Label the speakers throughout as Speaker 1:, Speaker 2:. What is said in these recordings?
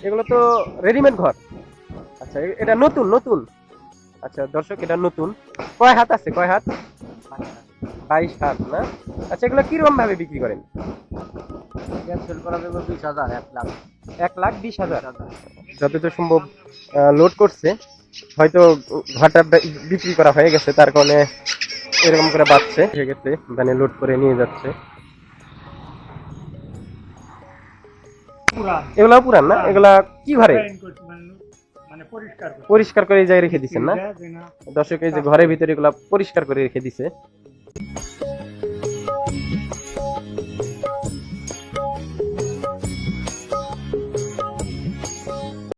Speaker 1: এগুলো তো রেডিমেড ঘর। আচ্ছা এটা নতুন নতুন। আচ্ছা দর্শক এটা নতুন। কয় হাত আছে, কয় হাত? 22 হাত না? আচ্ছা এগুলো কিরকম ভাবে বিক্রি করেন?
Speaker 2: ক্যান্সেল করা যাবে 20,000, 1,00,000।
Speaker 1: 1,20,000 যতদূর সম্ভব লোড করছে, হয়তো ঘরটা বিক্রি করা হয়ে গেছে, তার কারণে এরকম করে বাড়ছে হয়ে গেছে, মানে লোড করে নিয়ে যাচ্ছে। এগুলা পুরান না? এগুলা কি ঘরে পরিষ্কার করে এই জায়গায় রেখে দিচ্ছেন না? দর্শক এই যে ঘরের ভিতরে এগুলা পরিষ্কার করে রেখে দিছে।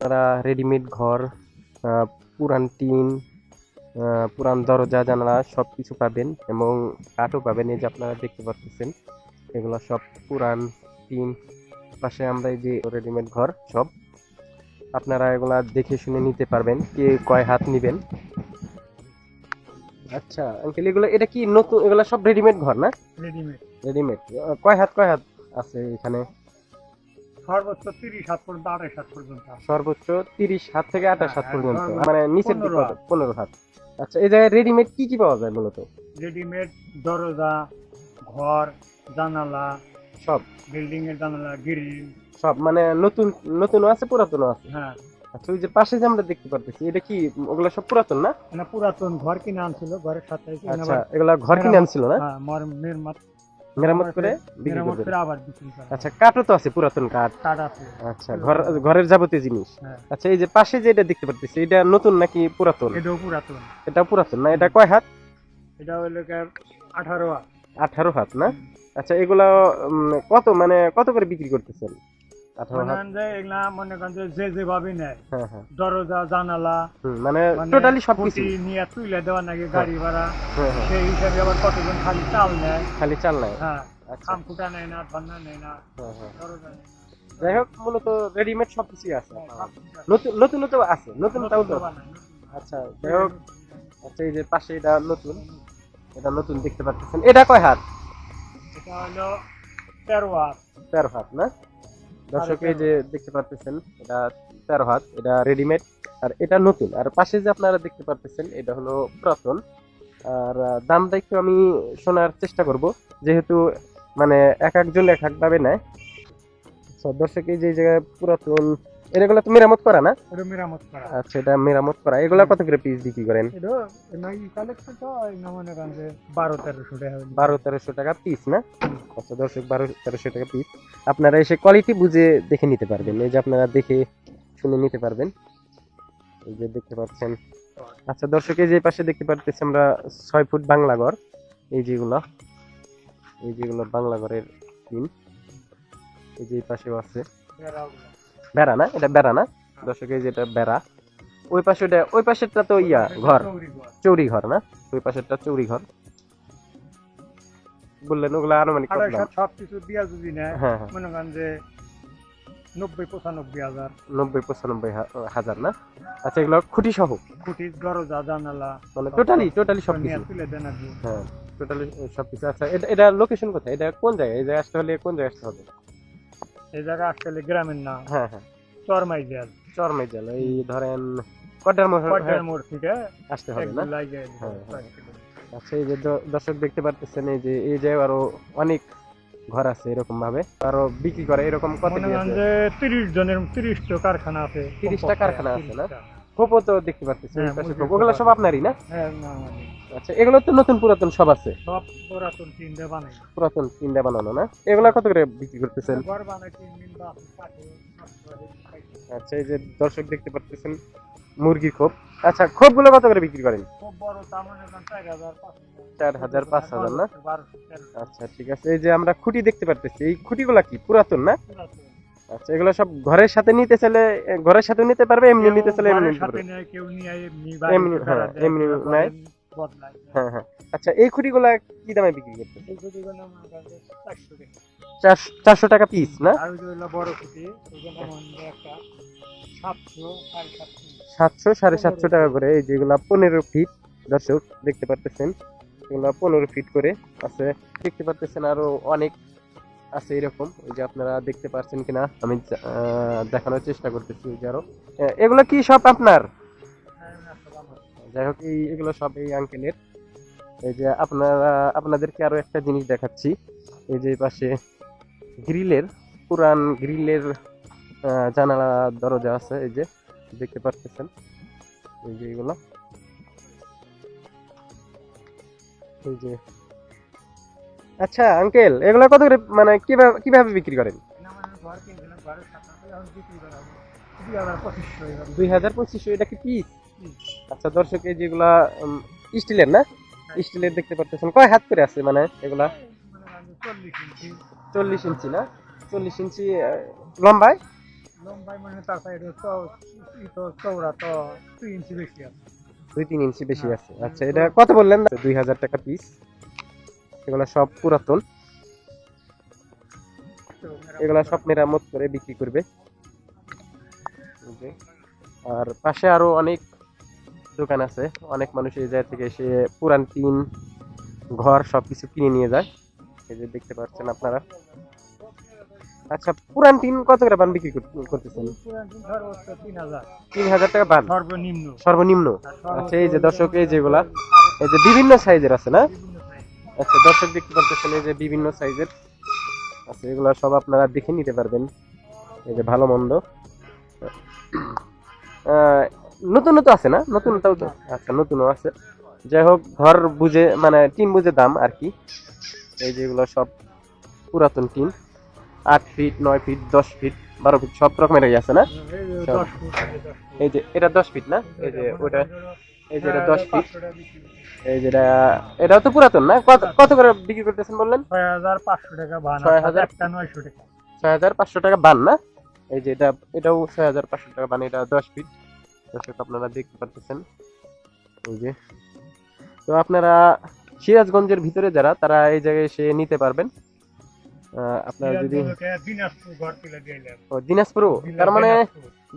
Speaker 1: তারা রেডিমেড ঘর, পুরান টিন, পুরান দরজা জানালা সবকিছু পাবেন এবং কাঠও পাবেন। এই যে আপনারা দেখতে পাচ্ছেন এগুলো সব পুরান টিন। পাশে আমরা এই যে রেডিমেড ঘর সব, আপনারা এগুলা দেখে শুনে নিতে পারবেন, কে কয় হাত নিবেন। আচ্ছা আঙ্কেল এগুলো এটা কি নতুন? এগুলো সব রেডিমেড ঘর না?
Speaker 2: রেডিমেড।
Speaker 1: রেডিমেড। কয় হাত কয় হাত আছে এখানে?
Speaker 2: সর্বোচ্চ 30 হাত পর্যন্ত, 28 হাত পর্যন্ত।
Speaker 1: সর্বোচ্চ 30 হাত থেকে 28 হাত পর্যন্ত,
Speaker 2: সর্বোচ্চ
Speaker 1: মানে নিচের দিকে
Speaker 2: 15 হাত।
Speaker 1: 15 হাত। আচ্ছা এই জায়গায় রেডিমেড কি কি পাওয়া যায় মূলত?
Speaker 2: রেডিমেড দরজা, ঘর, জানালা,
Speaker 1: সব
Speaker 2: বিল্ডিং এর জানালা, গ্রিল
Speaker 1: সব মানে নতুন নতুনও আছে পুরাতনও আছে।
Speaker 2: হ্যাঁ।
Speaker 1: আচ্ছা ওই যে পাশে যে আমরা দেখতে পারতেছি এটা কি ওগুলা সব পুরাতন না?
Speaker 2: মানে পুরাতন ঘর কিনে আনছিল, ঘরের সাথে
Speaker 1: আচ্ছা এগুলা ঘর কিনে আনছিল না?
Speaker 2: হ্যাঁ,
Speaker 1: মেরামত করে বিক্রি
Speaker 2: মেরামত
Speaker 1: করবেন।
Speaker 2: করে আবার বিক্রি করে।
Speaker 1: আচ্ছা কাঠও তো আছে, পুরাতন কাঠ।
Speaker 2: কাঠ আছে।
Speaker 1: আচ্ছা ঘরের যাবতীয় জিনিস।
Speaker 2: হ্যাঁ।
Speaker 1: আচ্ছা এই যে পাশে যে এটা দেখতে পারতেছি এটা নতুন নাকি পুরাতন?
Speaker 2: এটাও পুরাতন।
Speaker 1: এটা পুরাতন না? এটা কয় হাত?
Speaker 2: এটা হলো 18 হাত।
Speaker 1: 18 হাত না? আচ্ছা এগুলা কত মানে কত করে বিক্রি করতেছেন? 18 হাত।
Speaker 2: এগুলা মনে করেন যে যেভাবে নেয়,
Speaker 1: হ্যাঁ হ্যাঁ।
Speaker 2: দরজা জানালা
Speaker 1: মানে টোটালি সবকিছু
Speaker 2: খুঁটি নিয়ে তুলে দেওয়া নাকি গাড়ি ভাড়া,
Speaker 1: হ্যাঁ হ্যাঁ।
Speaker 2: সেই হিসাবে আবার কতজন খালি চাল নেয়।
Speaker 1: খালি চাল নাই?
Speaker 2: হ্যাঁ,
Speaker 1: আচ্ছা
Speaker 2: খাম ফুটা নেয় না, ধান্না নেয় না,
Speaker 1: হ্যাঁ হ্যাঁ।
Speaker 2: দরজা নেয় না।
Speaker 1: যাই হোক মূলত রেডিমেড সবকিছুই আছে।
Speaker 2: সব কিছু আছে।
Speaker 1: নতুন নতুন তো আছে, নতুন তাও তো।
Speaker 2: বানায়, নতুন।
Speaker 1: আচ্ছা যাই হোক। আচ্ছা এই যে পাশে এটা নতুন, এটা নতুন দেখতে পাচ্ছেন। এটা কয় হাত?
Speaker 2: এটা হলো 13 হাত।
Speaker 1: 13 হাত না? দর্শক এই যে দেখতে পাচ্ছেন এটা 13 হাত, এটা রেডিমেড আর এটা নতুন। আর পাশে যে আপনারা দেখতে পাচ্ছেন এটা হলো পুরাতন। আর দামটা একটু আমি শোনার চেষ্টা করব, যেহেতু মানে এক একজন এক এক ভাবে নেয়। আচ্ছা দর্শক এই যে জায়গায় পুরাতন, এগুলো তো মেরামত করা না?
Speaker 2: এটা মেরামত করা।
Speaker 1: আচ্ছা এটা মেরামত করা। এগুলা কত করে পিস বিক্রি করেন?
Speaker 2: এটা নয় কালেকশন তো না, মনে করেন যে 12-1300 টাকা।
Speaker 1: 12-1300 টাকা পিস না? আচ্ছা দর্শক 12-1300 টাকা পিস। আপনারা এসে কোয়ালিটি বুঝে দেখে নিতে পারবেন। এই যে আপনারা দেখে শুনে নিতে পারবেন। এই যে দেখতে পাচ্ছেন। আচ্ছা দর্শক এই যে পাশে দেখতে পাচ্ছি আমরা 6 ফুট বাংলা ঘর। এই যেগুলো বাংলা ঘরের টিন। এই যে পাশেও আছে বেড়া না? এটা বেড়া না? দর্শক এই যে এটা বেড়া। ওই পাশেরটা তো ইয়া ঘর, চৌরি ঘর না? ওই পাশেরটা চৌরি ঘর বললেন। ওগুলা আনুমানিক কত দাম?
Speaker 2: সবকিছু দিয়া যদি নেয়,
Speaker 1: হ্যাঁ হ্যাঁ।
Speaker 2: মনে করেন যে 90-95 হাজার।
Speaker 1: 90-95 হাজার না? আচ্ছা এগুলো খুঁটি সহ?
Speaker 2: খুঁটি, দরজা, জানালা
Speaker 1: মানে টোটালি সব
Speaker 2: নিয়ে
Speaker 1: কিছু?
Speaker 2: তুলে দেন আর কি।
Speaker 1: হ্যাঁ টোটালি সবকিছু। আচ্ছা এটা লোকেশন কোথায়? এটা কোন জায়গায়? এই জায়গায় আসতে হলে কোন জায়গায় আসতে হবে?
Speaker 2: এই জায়গা আসলে গ্রামের নাম
Speaker 1: হ্যাঁ হ্যাঁ।
Speaker 2: চরমাইজাল।
Speaker 1: চরমাইজাল। এই ধরেন কটার
Speaker 2: মোড় থেকে
Speaker 1: আসতে হবে না?
Speaker 2: হ্যাঁ।
Speaker 1: আচ্ছা এই যে দর্শক দেখতে পাচ্ছেন এই যে এই জায়গায় আরো অনেক ঘর আছে এরকম ভাবে, আরো বিক্রি করে এরকম কত
Speaker 2: মনে করেন যে 30টা কারখানা আছে।
Speaker 1: 30টা কারখানা আছে না?
Speaker 2: 30টা।
Speaker 1: খোপও তো দেখতে পাচ্ছি।
Speaker 2: হ্যাঁ,
Speaker 1: ওগুলো সব আপনারই না?
Speaker 2: হ্যাঁ, না, আমাদের।
Speaker 1: আচ্ছা এগুলো তো নতুন পুরাতন সব আছে?
Speaker 2: সব পুরাতন টিনটা বানাই।
Speaker 1: পুরাতন টিনটা বানানো না? এগুলা কত করে বিক্রি করতেছেন?
Speaker 2: ঘর বানাই, টিন মিল বা কাঠে।
Speaker 1: আচ্ছা এই যে দর্শক দেখতে পাচ্ছেন মুরগির খোপ। আচ্ছা খোপগুলো কত করে বিক্রি করেন?
Speaker 2: খুব বড় তামানে 4000-5000।
Speaker 1: 4000-5000 না?
Speaker 2: 1200-1300।
Speaker 1: আচ্ছা ঠিক আছে। এই যে আমরা খুঁটি দেখতে পাচ্ছি, এই খুঁটিগুলা কি পুরাতন না?
Speaker 2: পুরাতন।
Speaker 1: আচ্ছা, এগুলো সব ঘরের সাথে নিতে চাইলে ঘরের সাথে নিতে পারবে, এমনি নিতে চাইলে এমনি
Speaker 2: ঘরের
Speaker 1: নিতে
Speaker 2: সাথে
Speaker 1: পারবে।
Speaker 2: নেয়, কেউ নিয়ে এমনি
Speaker 1: এমনি,
Speaker 2: বাড়িতে
Speaker 1: হ্যাঁ,
Speaker 2: বেড়া দেয়,
Speaker 1: এমনি
Speaker 2: কেউ
Speaker 1: নেয়।
Speaker 2: বদলায়।
Speaker 1: হ্যাঁ, হ্যাঁ। আচ্ছা, এই খুঁটিগুলা কি দামে বিক্রি করতেছে?
Speaker 2: এই খুঁটিগুলো মনে করেন যে 400 টাকা।
Speaker 1: 400 টাকা পিস না?
Speaker 2: আর ওই যে হলো বড় খুঁটি, ওইগুলো মনে হয় একটা 700, 750।
Speaker 1: 700 750 টাকা করে। এই যেগুলা 15 ফিট, দর্শক দেখতে পারতেছেন, এগুলা 15 ফিট করে আছে। দেখতে পারতেছেন আরো অনেক আছে এরকম। ওই যে আপনারা দেখতে পাচ্ছেন কিনা আমি দেখানোর চেষ্টা করতেছি। ওই যে আরো এগুলা কি সব আপনার? যাই হোক, এগুলো সব এই আঙ্কেলের। এই যে আপনাদেরকে আরো একটা জিনিস দেখাচ্ছি। এই যে পাশে গ্রিলের, পুরান গ্রিলের জানালা দরজা আছে। এই যে দেখতে পারতেছেন, এই যে এগুলো, এই যে। আচ্ছা আঙ্কেল, এগুলো কত করে, মানে কিভাবে কিভাবে বিক্রি করেন?
Speaker 2: না, মানে ঘর কিনছিলাম, ঘরের সাথে এখন বিক্রি করা হবে 2500 এরকম।
Speaker 1: 2500, এটা কি পিস? আচ্ছা দর্শক, এই যেগুলা স্টিলের না? স্টিলের দেখতে পারতেছেন। কয় হাত করে আছে মানে এগুলা?
Speaker 2: মনে করেন যে 40 ইঞ্চি।
Speaker 1: 40 ইঞ্চি না? 40 ইঞ্চি লম্বায়?
Speaker 2: লম্বায় মানে তার সাইডে তো চওড়া তো 2 ইঞ্চি বেশি আছে।
Speaker 1: 2-3 ইঞ্চি বেশি আছে। আচ্ছা, এটা কত বললেন? 2000 টাকা পিস। এগুলা সব পুরাতন, এগুলা সব মেরামত করে বিক্রি করবে। এই যে। আর পাশে আরো অনেক দোকান আছে, অনেক মানুষ এই জায়গা থেকে এসে পুরান টিন, ঘর সবকিছু কিনে নিয়ে যায়। এই যে দেখতে পাচ্ছেন আপনারা। আচ্ছা, পুরান টিন কত করে বান বিক্রি করতেছেন?
Speaker 2: পুরান টিন সর্বোচ্চ 3000
Speaker 1: 3000 টাকা বান
Speaker 2: সর্বনিম্ন।
Speaker 1: সর্বনিম্ন। আচ্ছা, এই যে দর্শক, এই যেগুলা, এই যে বিভিন্ন সাইজের আছে না?
Speaker 2: বিভিন্ন size।
Speaker 1: আচ্ছা দর্শক দেখতে পাচ্ছেন, এই যে বিভিন্ন সাইজের আছে। এগুলা সব আপনারা দেখে নিতে পারবেন। এই যে ভালো মন্দ নতুন নতুন আছে না? নতুনটাও তো, আচ্ছা নতুনও আছে। যাই হোক, ঘর বুঝে মানে টিন বুঝে দাম আর কি। এই যেগুলো সব পুরাতন tin, 8 feet 9 feet 10 feet 12 feet সব রকমেরই আছে না?
Speaker 2: এই যে
Speaker 1: সব।
Speaker 2: 10 ফুট,
Speaker 1: এই যে এটা 10 ফিট না? এই যে ওটা, এই যে এটা 10 ফিট।
Speaker 2: 500 টাকা বিক্রি করে।
Speaker 1: এই যেটা, এটাও তো পুরাতন না? কত কত করে বিক্রি করতেছেন বললেন?
Speaker 2: 6500 টাকা বান,
Speaker 1: 6000
Speaker 2: একটা 900 টাকা।
Speaker 1: 6500 টাকা বান না? এই যে এটাও 6500 টাকা বান। এটা 10 ফিট। দর্শক আপনারা দেখতে পাচ্ছেন। এই যে, তো আপনারা সিরাজগঞ্জের ভিতরে যারা, তারা এই জায়গায় এসে নিতে পারবেন। আপনারা যদি
Speaker 2: দিনাজপুর ঘর তুলে দিলাম।
Speaker 1: দিনাজপুর, তার মানে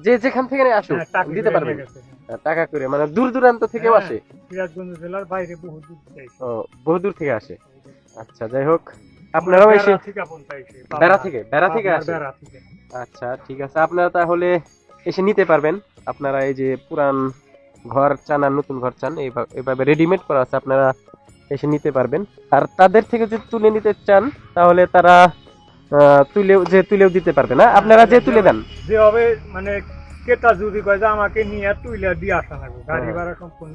Speaker 1: যে যেখান থেকে আসুক দিতে পারবেন টাকা করে, মানে দূর দূরান্ত থেকেও
Speaker 2: হ্যাঁ।
Speaker 1: আসে।
Speaker 2: সিরাজগঞ্জ জেলার বাইরে বহু দূর থেকে।
Speaker 1: ও, বহু দূর থেকে আসে। আচ্ছা, যাই হোক, আপনারাও এসে বেড়া থেকে আসে।
Speaker 2: বেড়া থেকে।
Speaker 1: আচ্ছা ঠিক আছে, আপনারা তাহলে এসে নিতে পারবেন। আপনারা এই যে পুরান ঘর চান আর নতুন ঘর চান, এইভাবে রেডিমেড করা আছে, আপনারা এসে নিতে পারবেন। আর তাদের থেকে যদি তুলে নিতে চান, তাহলে তারা তুলেও দিতে পারবে না? আপনারা যে তুলে দেন,
Speaker 2: যেভাবে মানে ক্রেতা যদি কয় যে আমাকে নিয়ে তুইলা দিয়ে আসা লাগবে, গাড়ি ভাড়া সম্পূর্ণ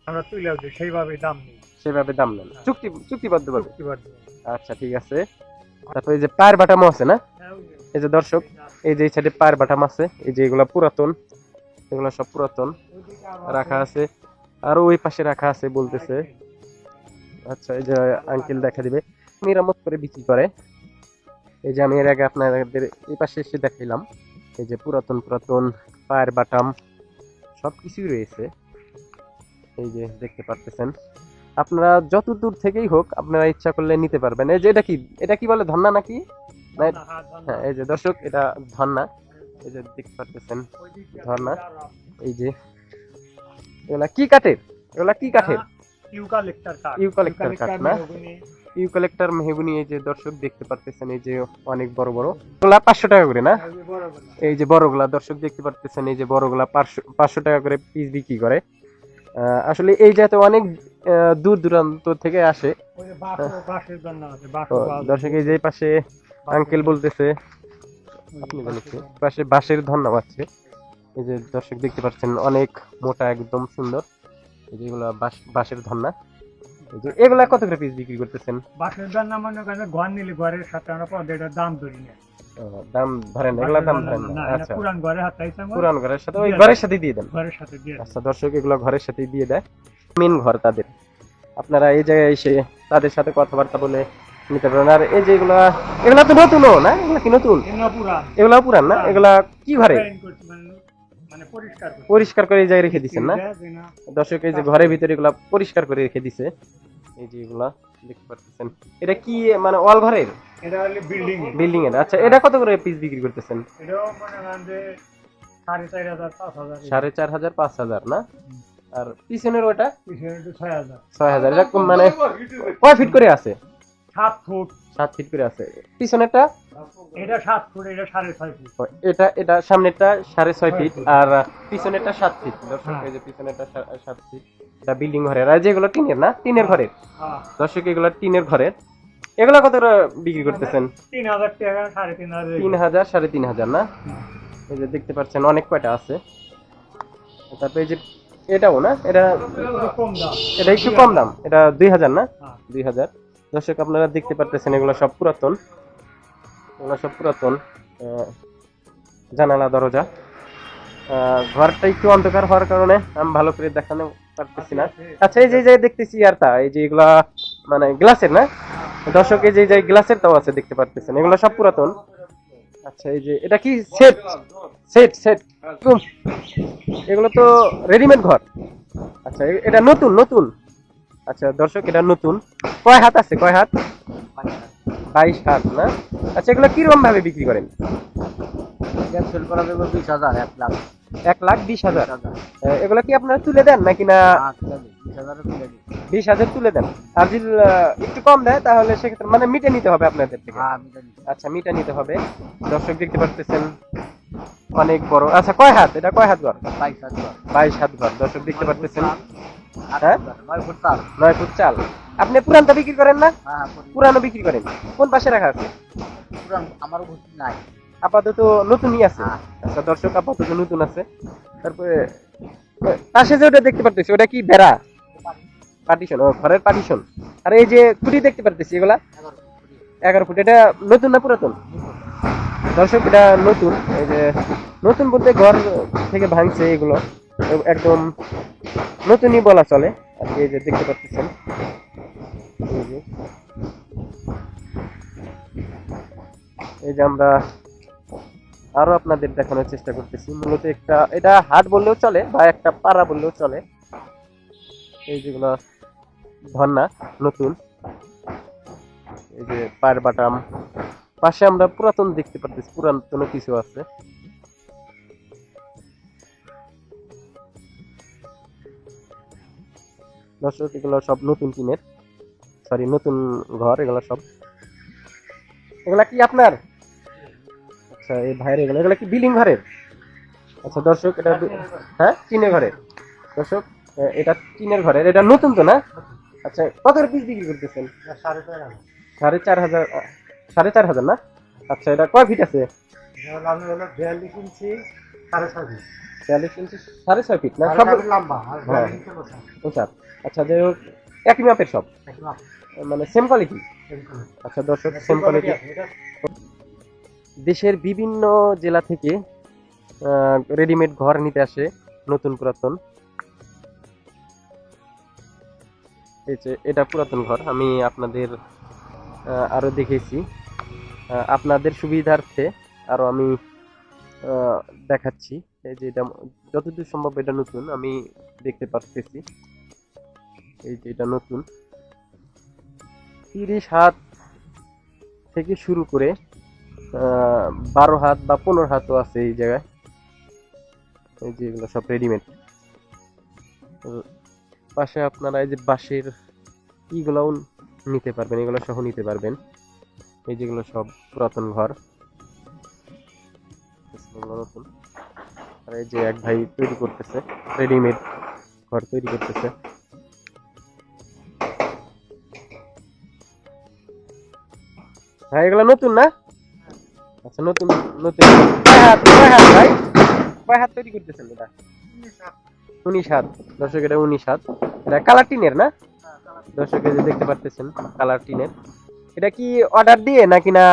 Speaker 2: আমরা তুইলা দিই, সেইভাবে দাম নেই,
Speaker 1: সেভাবে দাম নেন চুক্তিবদ্ধ ভাবে।
Speaker 2: চুক্তিবদ্ধ।
Speaker 1: আচ্ছা ঠিক আছে। তারপরে এই যে পায়ের বাটামও আছে না? এই যে দর্শক, এই যে এই সাইডে পায়ের বাটাম আছে। এই যে এগুলা পুরাতন, এগুলা সব পুরাতন রাখা আছে। আর ওই পাশে রাখা আছে বলতেছে। আচ্ছা, এই যে আঙ্কেল দেখা দিবে, মেরামত করে বিক্রি করে। এই যে আমি এর আগে আপনাদের এই পাশে এসে দেখাইলাম। এই যে পুরাতন পায়ের বাটাম সবকিছুই রয়েছে। এই যে দেখতে পারতেছেন। আপনারা যত দূর থেকেই হোক, আপনারা ইচ্ছা করলে নিতে পারবেন। এই যে এটা কি বলে, ধন্না নাকি? হ্যাঁ, এই যে দর্শক, এটা ধন্না। এই যে দেখতে পারতেছেন ধন্না। এই যে এগুলা কি কাঠের? ইউক্যালিপ্টার কাঠ না? ইউক্যালিপ্টার মেহগনি। এই যে দর্শক দেখতে পারতেছেন, এই যে অনেক বড় বড় গুলা 500 টাকা করে না? এই যে বড়গুলা দর্শক দেখতে পারতেছেন, এই যে বড়গুলা 500 টাকা করে পিস বিক্রি করে। আসলে এই জাতে অনেক দূর দূরান্ত থেকে আসে। দর্শক, এই যে পাশে আঙ্কেল বলতেছে, আপনি বলেছেন পাশে বাঁশের ধন্না আছে। এই যে দর্শক দেখতে পাচ্ছেন, অনেক মোটা, একদম সুন্দর। এই যেগুলা বাঁশের ধন্না। এই যে এগুলা কত করে পিস বিক্রি করতেছেন?
Speaker 2: বাঁশের ধন্না মনে করেন ঘর নিলে ঘরের সাথে আমরা এটার দাম ধরি না।
Speaker 1: দাম ধরেন, এগুলা দাম ধরেন না? আচ্ছা,
Speaker 2: পুরান ঘরে হাতাইতাম,
Speaker 1: পুরান ঘরের সাথে, ওই ঘরের সাথে দিয়ে দেন।
Speaker 2: ঘরের সাথে দিয়ে।
Speaker 1: আচ্ছা দর্শক, এগুলো ঘরের সাথে দিয়ে দেয়, মেন ঘর তাদের। আপনারা এই জায়গায় এসে তাদের সাথে কথাবার্তা বলে নিতে পারবেন। আর এই যে এগুলা তো নতুনও না, এগুলা কি নতুন? এগুলা পুরান না? এগুলা কি ঘরে
Speaker 2: মানে পরিষ্কার করে
Speaker 1: পরিষ্কার করে এই জায়গায় রেখে দিচ্ছেন না?
Speaker 2: যে না
Speaker 1: দর্শক এই যে ঘরের ভিতরে এগুলা পরিষ্কার করে রেখে দিছে, এই যে এগুলা দেখতে পাচ্ছেন। এটা কি মানে ওয়াল ঘরের?
Speaker 2: এটা হলো
Speaker 1: বিল্ডিং এর। আচ্ছা, এটা কত করে পিস বিক্রি করতেছেন?
Speaker 2: এটাও মনে করেন যে 4,500 5,000
Speaker 1: 4,500 5,000 না? আর পিছনের ওটা
Speaker 2: পিছনে একটু 6,000
Speaker 1: 6,000। এটা মানে কয় ফিট করে আছে?
Speaker 2: 7 ফুট
Speaker 1: 7 ফিট করে আছে। পিছনেরটা
Speaker 2: এটা 7 ফুট এটা 6.5 ফুট
Speaker 1: এটা সামনেরটা 6.5 ফিট আর পিছনেরটা 7 ফিট। দর্শক এই যে পিছনেরটা 7 ফিট। এটা বিল্ডিং ঘরের। আর যেগুলো টিনের না, টিনের ঘরের।
Speaker 2: হ্যাঁ
Speaker 1: দর্শক এগুলো টিনের ঘরের। এগুলো কত করে বিক্রি করতেছেন?
Speaker 2: 3,000 টাকা 3,500
Speaker 1: 3,000 3,500 না? এই যে দেখতে পাচ্ছেন অনেক কয়টা আছে। তারপরে এই যে এটাও না, এটা
Speaker 2: কম দাম
Speaker 1: এটা একটু কম দাম, এটা 2,000 না?
Speaker 2: হ্যাঁ
Speaker 1: 2,000। দর্শক আপনারা দেখতে পারতেছেন এগুলো সব পুরাতন, এগুলো সব পুরাতন জানালা দরজা। ঘরটা একটু অন্ধকার হওয়ার কারণে আমি ভালো করে দেখানো পারতেছি না। আচ্ছা, এই যে দেখতেছি ইয়ারটা, এই যে এগুলা মানে গ্লাসের না? দর্শক এই যে গ্লাসের তাও আছে দেখতে পারতেছেন, এগুলো সব পুরাতন। আচ্ছা, এই যে এটা কি সেট সেট সেট এগুলো তো রেডিমেড ঘর। আচ্ছা, এটা নতুন নতুন। আচ্ছা দর্শক, এটা নতুন। কয় হাত আছে, কয় হাত? 22 হাত না? আচ্ছা, এগুলো কিরকম ভাবে বিক্রি করেন?
Speaker 3: সেল করা যাবে 20,000 1,00,000
Speaker 1: 1,20,000। এগুলো কি আপনারা তুলে দেন নাকি না?
Speaker 3: 20,000 তুলে দিই
Speaker 1: 20,000 তুলে দেন। আর যদি একটু কম দেয় তাহলে সেক্ষেত্রে মানে মিটে নিতে হবে আপনাদের থেকে।
Speaker 3: হ্যাঁ আমি জানি
Speaker 1: আচ্ছা, মিটে নিতে হবে। দর্শক দেখতে পারতেছেন অনেক বড়। আচ্ছা, কয় হাত? এটা কয় হাত ঘর?
Speaker 3: 22,000
Speaker 1: 22 হাত ঘর। দর্শক দেখতে পারতেছেন। হ্যাঁ
Speaker 3: 9 ফুট চাল
Speaker 1: 9 ফুট চাল। আপনি পুরানটা বিক্রি করেন না?
Speaker 3: হ্যাঁ
Speaker 1: পুরানো বিক্রি করেন? কোন পাশে রাখা আছে?
Speaker 3: পুরান আমারও ভর্তি নাই
Speaker 1: আপাতত নতুনই আছে। আচ্ছা দর্শক, আপাতত নতুন আছে। তারপরে পাশে যে ওটা দেখতে পারতেছি, ওটা কি বেড়া? পার্টিশন, ও ঘরের পার্টিশন। আর এই যে খুঁটি দেখতে পারতেছি, এগুলা 11 ফুট। এটা নতুন না পুরাতন? দর্শক এটা নতুন। এই যে নতুন বলতে ঘর থেকে ভাঙছে এগুলো, একদম নতুনই বলা চলে। আর এই যে দেখতে পাচ্ছেন, এই যে আমরা আরো আপনাদের দেখানোর চেষ্টা করতেছি। মূলত এটা হাট বললেও চলে বা একটা পাড়া বললেও চলে। এই যেগুলো ধন্না নতুন, এই যে পায়ের বাটাম। পাশে আমরা পুরাতন দেখতে পাচ্ছি, পুরাতন কিছু আছে। দর্শক এগুলো সব নতুন টিনের, সরি নতুন ঘর এগুলো সব। এগুলা কি আপনার? আচ্ছা, এই ভাইয়ের এগুলো কি বিল্ডিং ঘরের? আচ্ছা দর্শক, এটা হ্যাঁ টিনের ঘরের। দর্শক এটা টিনের ঘরের, এটা নতুন তো না? আচ্ছা, কত পিস বিক্রি করতেছেন? 4,500 4,500 না? আচ্ছা, এটা কয় ফিট আছে?
Speaker 2: 42 ইঞ্চি 6.5 ফিট
Speaker 1: 42 ইঞ্চি 6.5 ফিট না? সব
Speaker 2: লম্বা আর
Speaker 1: হ্যাঁ।
Speaker 2: 42 ইঞ্চি মোটা।
Speaker 1: আচ্ছা আচ্ছা, যাই হোক একই মাপের সব, মানে সেম কোয়ালিটি। আচ্ছা দর্শক, সেম কোয়ালিটি। দেশের বিভিন্ন জেলা থেকে রেডিমেড ঘর নিতে আসে, নতুন পুরাতন। এই যে এটা পুরাতন ঘর, আমি আপনাদের আরো দেখেছি। আপনাদের সুবিধার্থে আরো আমি দেখাচ্ছি। এই যে এটা যতদূর সম্ভব এটা নতুন, আমি দেখতে পাচ্ছি। এই যে এটা নতুন, 30 হাত থেকে শুরু করে 12 হাত বা 15 হাতও আছে এই জায়গায়। এই যে এগুলো সব রেডিমেড। পাশে আপনারা এই যে বাঁশের ইগুলোও নিতে পারবেন, এগুলো সহ নিতে পারবেন। এই যেগুলো সব পুরাতন ঘর, নতুন। আর এই যে এক ভাই তৈরি করতেছে, রেডিমেড ঘর তৈরি করতেছে। হ্যাঁ, এগুলো নতুন না? আচ্ছা, নতুন নতুন। কয় হাত ভাই? কয় হাত তৈরি করতেছেন এটা? 19 হাত। দর্শক এটা 19 হাত। এটা কালার টিনের না? দর্শক এই যে দেখতে পাচ্ছেন কালার টিনের। এটা কি অর্ডার দিয়ে নাকি না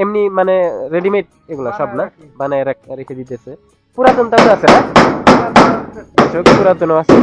Speaker 1: এমনি মানে রেডিমেড এগুলো সব না? বানায় রেখে দিতেছে। পুরাতন তাও আছে না? দর্শক পুরাতনও আছে।